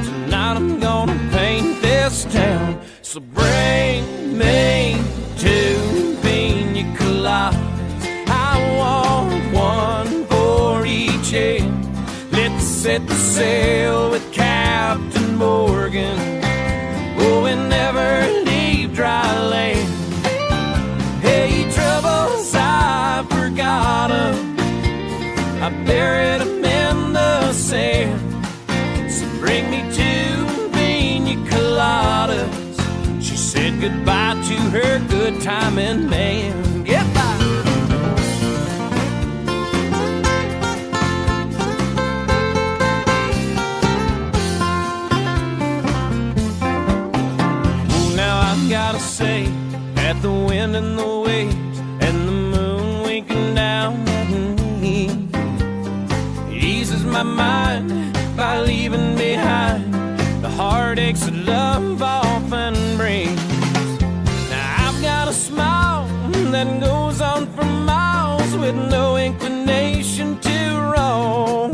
tonight I'm gonna paint this town. So bring me two pina coladas, I want one for each head. Let's set the sail with Captain Morgan, oh, and never leave dry land. Hey, troubles, I forgot 'em, I buried 'em in the sand. So bring me two pina coladas. She said goodbye to her good timing man. Goodbye. Gotta say, at the wind and the waves and the moon winking down at me, it eases my mind by leaving behind the heartaches that love often brings. Now I've got a smile that goes on for miles with no inclination to roam,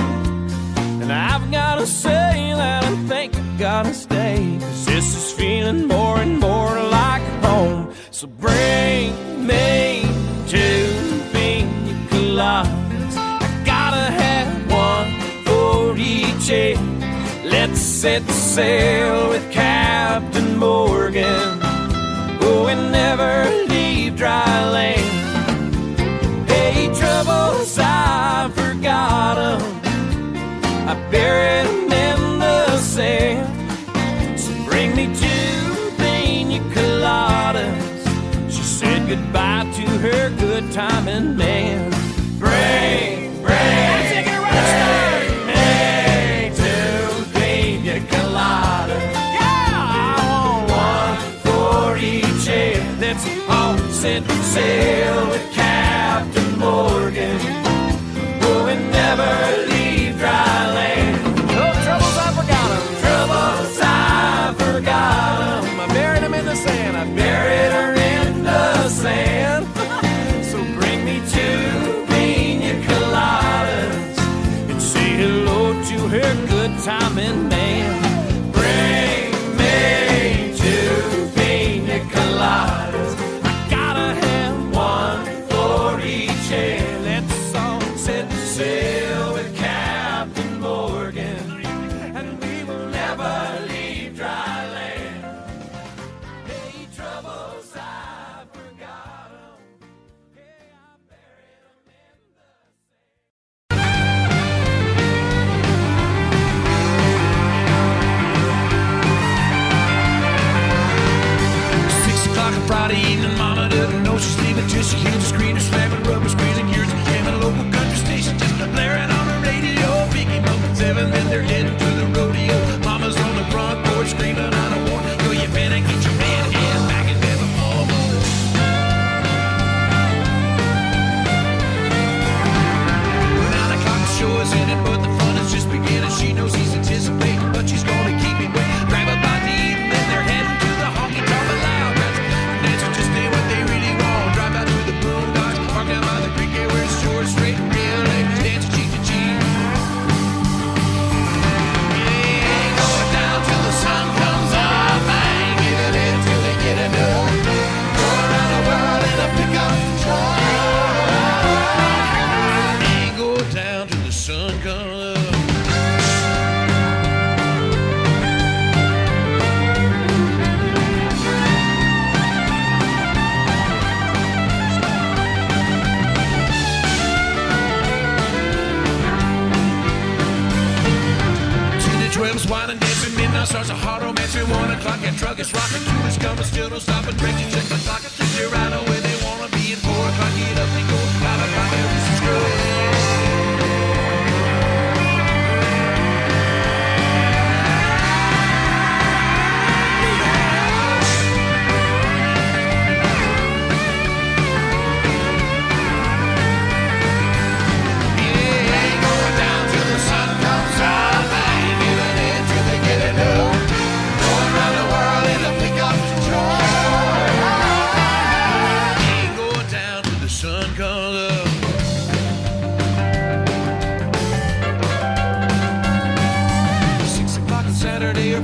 and I've gotta say that I think I gotta stay, 'cause this is feeling more and more like home. So bring me two pina coladas, I gotta have one for each head. Let's set sail with Captain Morgan, oh, and never leave dry land. Hey, troubles, I forgot 'em, I buried 'em in the sand. So bring me two pina coladas. She said goodbye to her good timing man. Bring me two pina coladas. Yeah, I want one for each head. Let's all set sail with Captain Morgan, oh, and never leave dry land. No troubles, I forgot 'em. Troubles, I forgot her good timing man. Bring me 2 pina coladas. I gotta have one for each hand. Let's all set sail with Captain Morgan, and we will never leave dry land. Hey, troubles, I forgot 'em. Hey, I buried 'em in the sand. 6 o'clock on Friday evening, Mama doesn't know she's leaving till she hears the screaming, slamming, rubber squeezing gears, and a local country station just blaring on the radio. Biggie Mo and 7, then they're heading to the rodeo. Mama's on the front porch screaming out a warning. Yo, you better get your man hand back in bed before morning. 9 o'clock, the show is ended, but the fun is just beginning. She knows he's anticipating, but she's gonna keep him waiting. Grab a bite to eat, and then they're heading to the honky tonk loud. That's just ain't what they really want. Drive out to the boondocks, park down by the creek, where it's short, straight, and real late. Dance cheek to cheek. Yeah, going down till the sun comes up. I ain't giving in till they get enough. Going around the world in a pickup truck. Ain't going down till the sun comes up. Wine and dancing, midnight starts a hard romance at 1 o'clock. That truck is rocking, 2 is coming, still don't stop. And break you check the clock, and 3 they're right away. They wanna be at 4 o'clock, get up and go. 5 o'clock, everything's good.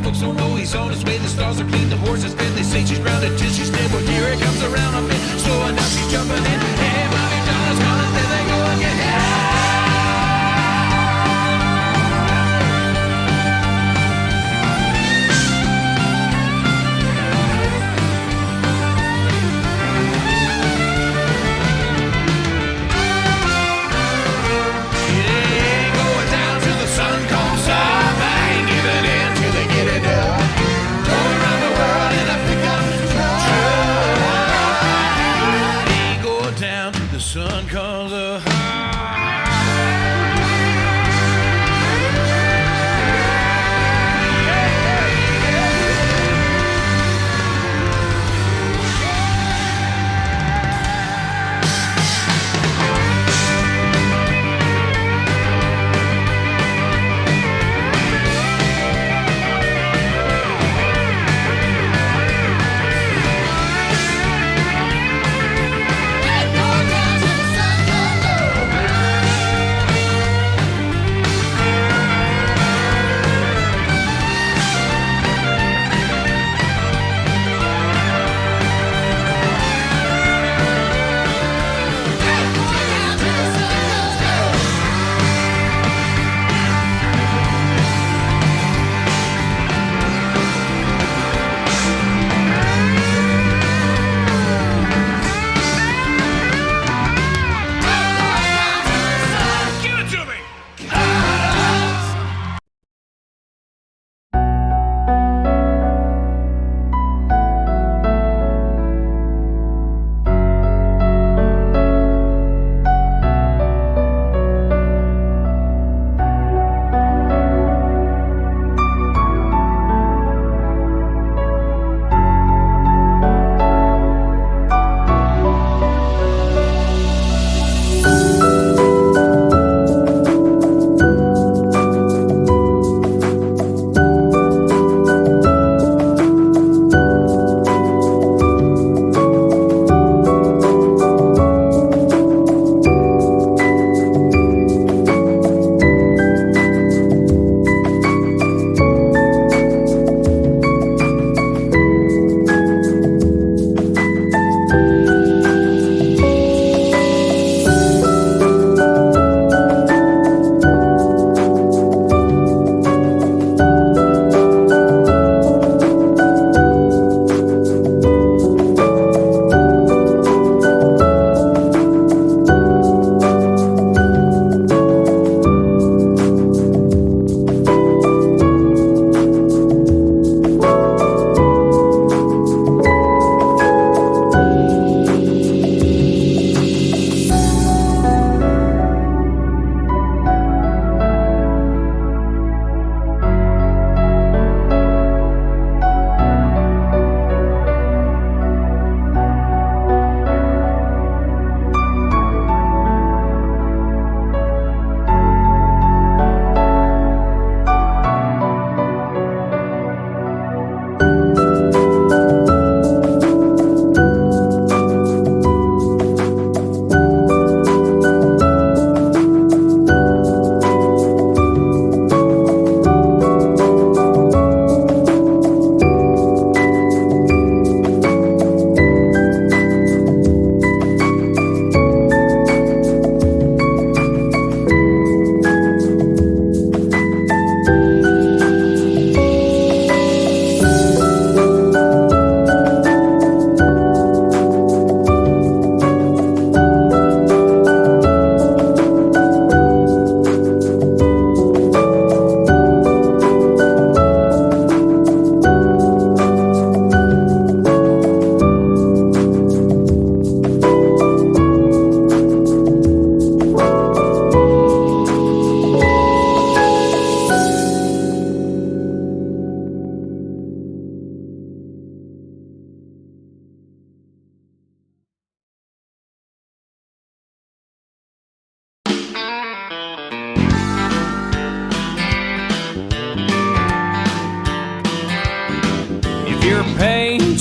Folks don't know he's on his way. The stars are clean, the horses been. They say she's grounded till she's stable. Here it comes around a bit, slowing down, she's jumping in. Hey, Bobby Jones gonna, there they go again. Sun comes up.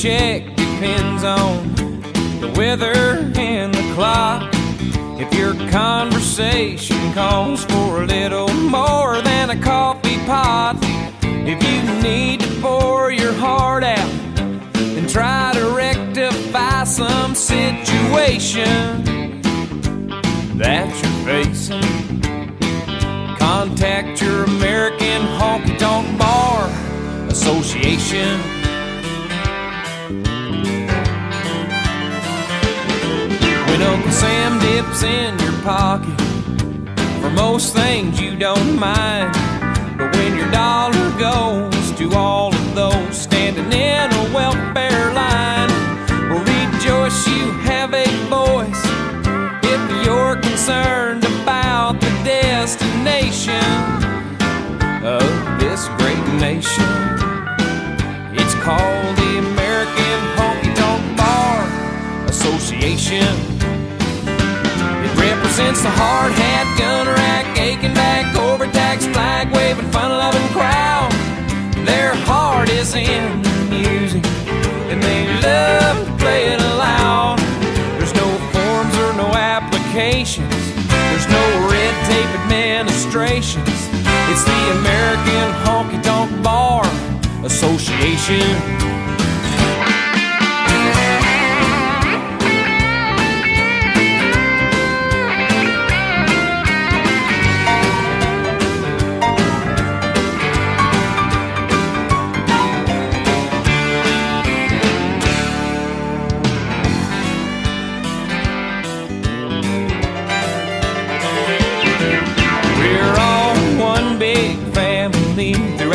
paycheck depends on the weather and the clock. If your conversation calls for a little more than a coffee pot, if you need to pour your heart out and try to rectify some situation that you're facing, contact your American Honky Tonk Bar Association. When Uncle Sam dips in your pocket, for most things you don't mind, but when your dollar goes to all of those standing in a welfare line, well, rejoice you have a voice if you're concerned about the destination of this great nation. It's called the American Honky Tonk Bar Association. Represents the hard hat, gun rack, aching back, overtaxed, flag waving, fun loving crowd. Their heart is in the music and they love to play it loud. There's no forms or no applications, there's no red tape administrations. It's the American Honky Tonk Bar Association.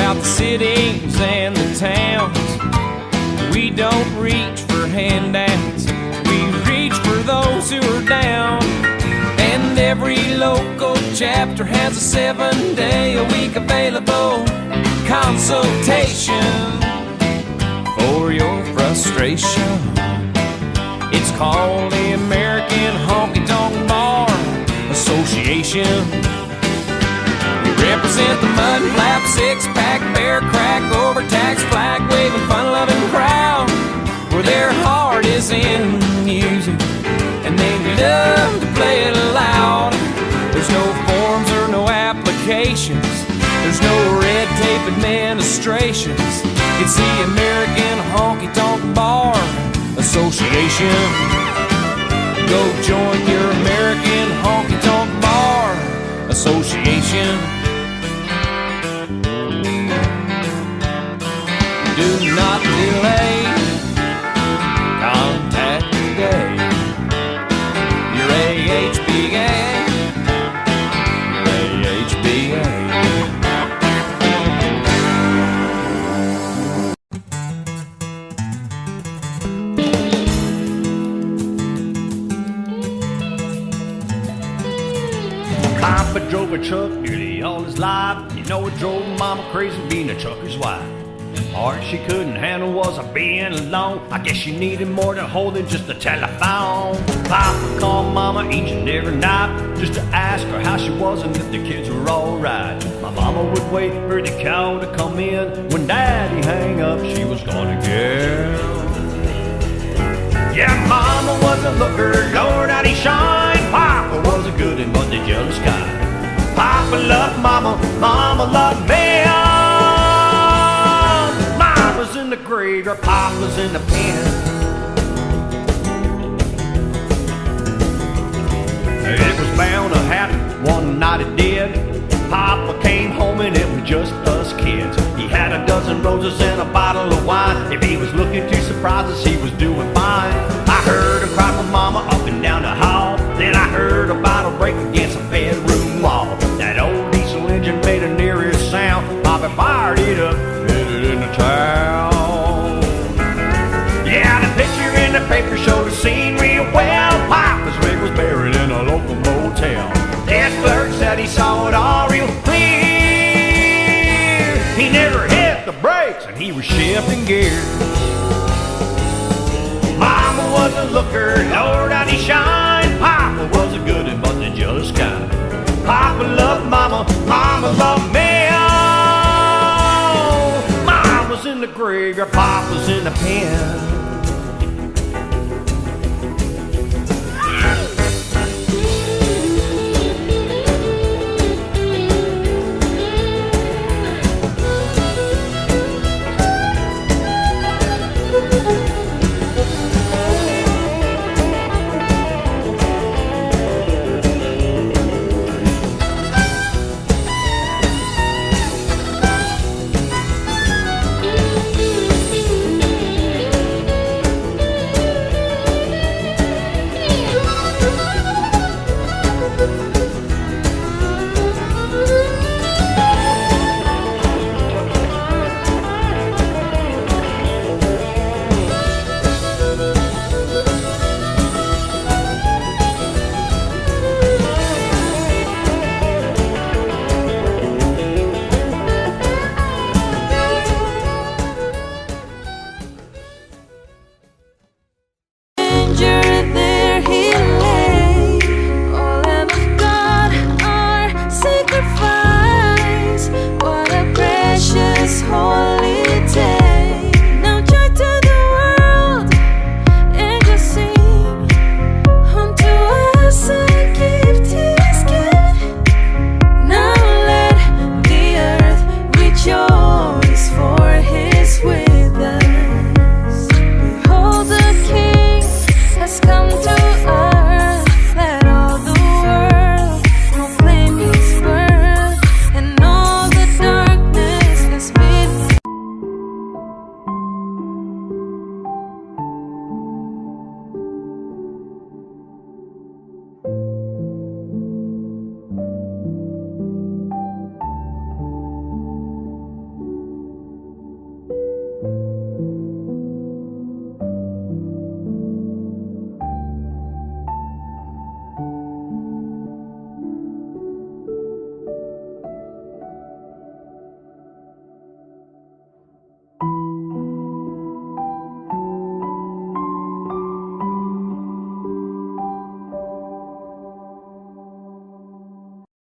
The cities and the towns, we don't reach for handouts, we reach for those who are down. And every local chapter has a 7-day-a-week available consultation for your frustration. It's called the American Honky Tonk Bar Association. Represent the mud flap, six-pack, bear crack, overtaxed, flag waving, fun-loving crowd, where their heart is in music and they love to play it loud. There's no forms or no applications, there's no red tape administrations. It's the American Honky Tonk Bar Association. Go join your American Honky Tonk Bar Association. Do not delay, contact today your AHBA, your AHBA. Papa drove a truck nearly all his life. You know it drove Mama crazy being a trucker's wife. Part she couldn't handle was a being alone. I guess she needed more to hold than just a telephone. Papa called Mama each and every night just to ask her how she was and if the kids were alright. My mama would wait for the cow to come in. When Daddy hang up, she was gone again. Yeah, Mama was a looker, Lord, how'd he shine. Papa was a good and but the jealous kind. Papa loved Mama, Mama loved me. Mama's in the graveyard, Papa's in the pen. It was bound to happen, one night it did. Papa came home and it was just us kids. He had a dozen roses and a bottle of wine. If he was looking too surprised us, he was doing fine. I heard him cry for Mama up and down the hall. Then I heard a bottle break against a bedroom wall. That old diesel engine made a nearest sound. Papa fired it up, headed into town. Yeah, the picture in the paper showed the scene real well. Papa's rig was buried in a local motel. This clerk said he saw it all real clear. He never hit the brakes and he was shifting gears. Mama was a looker, Lord, how'd he shine. Papa was a good and but the jealous kind. Papa loved Mama, Mama loved me. Oh, Mama's in the graveyard, Papa's in the pen.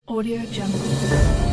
Audio Jungle.